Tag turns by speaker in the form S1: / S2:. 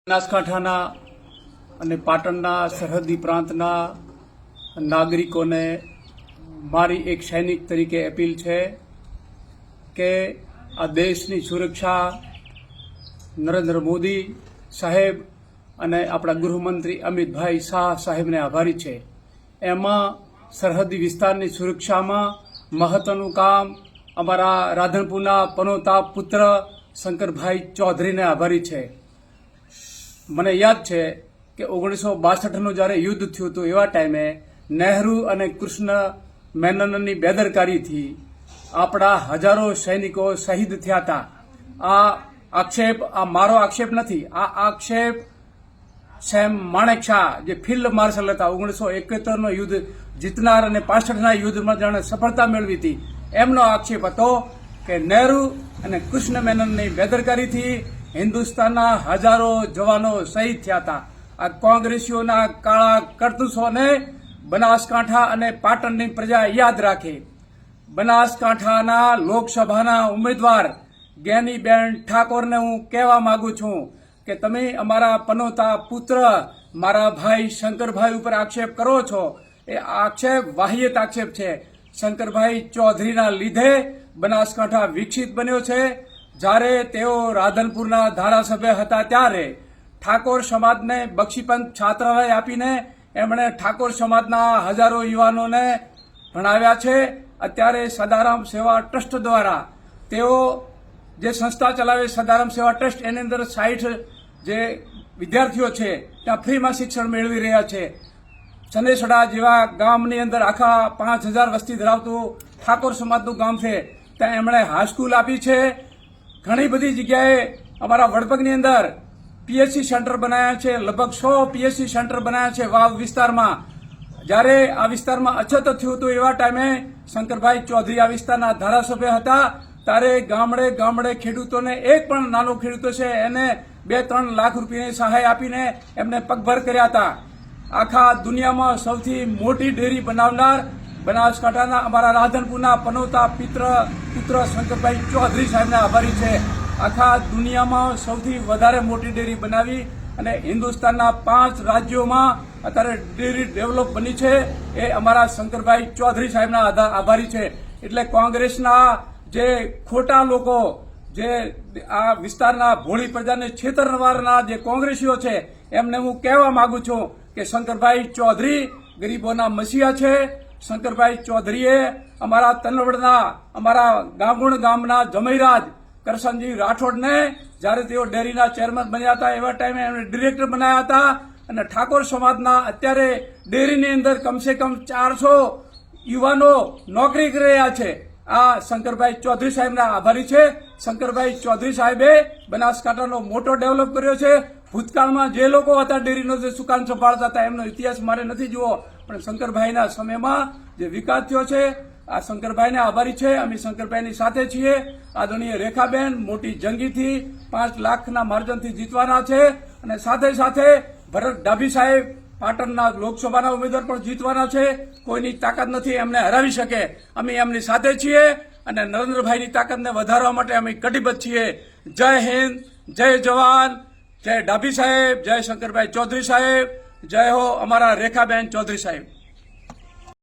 S1: બનાસકાંઠાના અને પાટણના સરહદી પ્રાંતના નાગરિકોને મારી એક સૈનિક તરીકે અપીલ છે કે આ દેશની સુરક્ષા નરેન્દ્ર મોદી સાહેબ અને આપણા ગૃહમંત્રી અમિતભાઈ શાહ સાહેબને આભારી છે. એમાં સરહદી વિસ્તારની સુરક્ષામાં મહત્વનું કામ અમારા રાધનપુરના પનોતા પુત્ર શંકરભાઈ ચૌધરીને આભારી છે. મને યાદ છે કે 1962નું જ્યારે યુદ્ધ થયું હતું એવા ટાઈમે નહેરુ અને કૃષ્ણ મેનનની બેદરકારીથી આપણા હજારો સૈનિકો શહીદ થયા હતા. આ મારો આક્ષેપ નથી. આ આક્ષેપ સેમ માણેકશા જે ફિલ્ડ માર્શલ હતા 1971નો યુદ્ધ જીતનાર અને 65ના યુદ્ધમાં જેણે સફળતા મેળવી હતી એમનો આક્ષેપ હતો કે નહેરુ અને કૃષ્ણ મેનનની બેદરકારીથી હિન્દુસ્તાનના હજારો જવાનો શહીદ થયા હતા. આ કોંગ્રેસીઓના કાળા કરતૂતોને બનાસકાંઠા અને પાટણની પ્રજા યાદ રાખે. બનાસકાંઠાના લોકસભાના ઉમેદવાર જ્ઞાનીબેન ઠાકોરને હું કહેવા માંગુ છું કે તમે અમારા પનોતા પુત્ર મારા ભાઈ શંકરભાઈ ઉપર આક્ષેપ કરો છો એ આક્ષેપ વાહિયાત આક્ષેપ છે. શંકરભાઈ ચૌધરીના લીધે બનાસકાંઠા વિકસિત બન્યો છે. જ્યારે તેઓ રાધનપુરના ધારાસભ્ય હતા ત્યારે ઠાકોર સમાજને બક્ષીપંચ છાત્રાલય આપીને એમણે ઠાકોર સમાજના હજારો યુવાનોને ભણાવ્યા છે. અત્યારે સદારામ સેવા ટ્રસ્ટ દ્વારા તેઓ જે સંસ્થા ચલાવે સદારામ સેવા ટ્રસ્ટ એની અંદર 60 જે વિદ્યાર્થીઓ છે ત્યાં ફ્રીમાં શિક્ષણ મેળવી રહ્યા છે. સનેસડા જેવા ગામની અંદર આખા 5000 વસ્તી ધરાવતું ઠાકોર સમાજનું ગામ છે ત્યાં એમણે હાઈસ્કૂલ આપી છે. ઘણી બધી જગ્યાએ અમારા વડપગની અંદર પીએચસી સેન્ટર બનાવ્યા છે. લગભગ 100 પીએચસી સેન્ટર બનાવ્યા છે વાવ વિસ્તારમાં. જ્યારે આ વિસ્તારમાં અછત થયું હતું એવા ટાઈમે શંકરભાઈ ચૌધરી આ વિસ્તારના ધારાસભ્ય હતા ત્યારે ગામડે ગામડે ખેડૂતોને એક પણ નાનો ખેડૂતો છે એને 2-3 લાખ રૂપિયાની સહાય આપીને એમને પગભર કર્યા હતા. આખા દુનિયામાં સૌથી મોટી ડેરી બનાવનાર બનાસકાંઠાના અમારા રાધનપુરના પનોતા પુત્ર શંકરભાઈ ચૌધરી સાહેબને આભારી છે. આખા દુનિયામાં સૌથી વધારે મોટી ડેરી બનાવી અને હિન્દુસ્તાનના 5 રાજ્યોમાં અત્યારે ડેરી ડેવલપ બની છે એ અમારા શંકરભાઈ ચૌધરી સાહેબના આભારી છે. એટલે કોંગ્રેસના જે ખોટા લોકો જે આ વિસ્તારના ભોળી પ્રજાને છેતરવાના જે કોંગ્રેસીઓ છે એમને હું કહેવા માંગુ છું કે શંકરભાઈ ચૌધરી ગરીબોના મસીહા છે. શંકરભાઈ ચૌધરીએ અમારા તનવડના અમારા ગામગુણ ગામના જમૈરાજ કરશનજી રાઠોડને જ્યારે તેઓ ડેરીના ચેરમેન બન્યા હતા એવા ટાઈમે એમણે ડિરેક્ટર બનાવ્યા હતા અને ઠાકોર સમાજના અત્યારે ડેરીની અંદર કમસે કમ 400 યુવાનો નોકરી કરી રહ્યા છે. આ શંકરભાઈ ચૌધરી સાહેબના આભારી છે. શંકરભાઈ ચૌધરી સાહેબે બનાસકાંઠાનો મોટો ડેવલપ કર્યો છે. ભૂતકાળમાં જે લોકો હતા ડેરીનો જે સુકાન સંભાળતા હતા એમનો ઇતિહાસ મારે નથી જોવો પણ શંકરભાઈના સમયમાં જે વિકાસ થયો છે આ શંકરભાઈને આભારી છે. અમે શંકરભાઈની સાથે છીએ. આદરણીય રેખાબેન મોટી જંગીથી 5 લાખના માર્જનથી જીતવાના છે અને સાથે સાથે ભરત ડાભી સાહેબ પાટણના લોકસભાના ઉમેદવાર પણ જીતવાના છે. કોઈની તાકાત નથી એમને હરાવી શકે. અમે એમની સાથે છીએ અને નરેન્દ્રભાઈની તાકાતને વધારવા માટે અમે કટિબદ્ધ છીએ. જય હિન્દ, જય જવાન, જય ડાભી સાહેબ, જય શંકરભાઈ ચૌધરી સાહેબ, જય હો અમારા રેખાબેન ચૌધરી સાહેબ.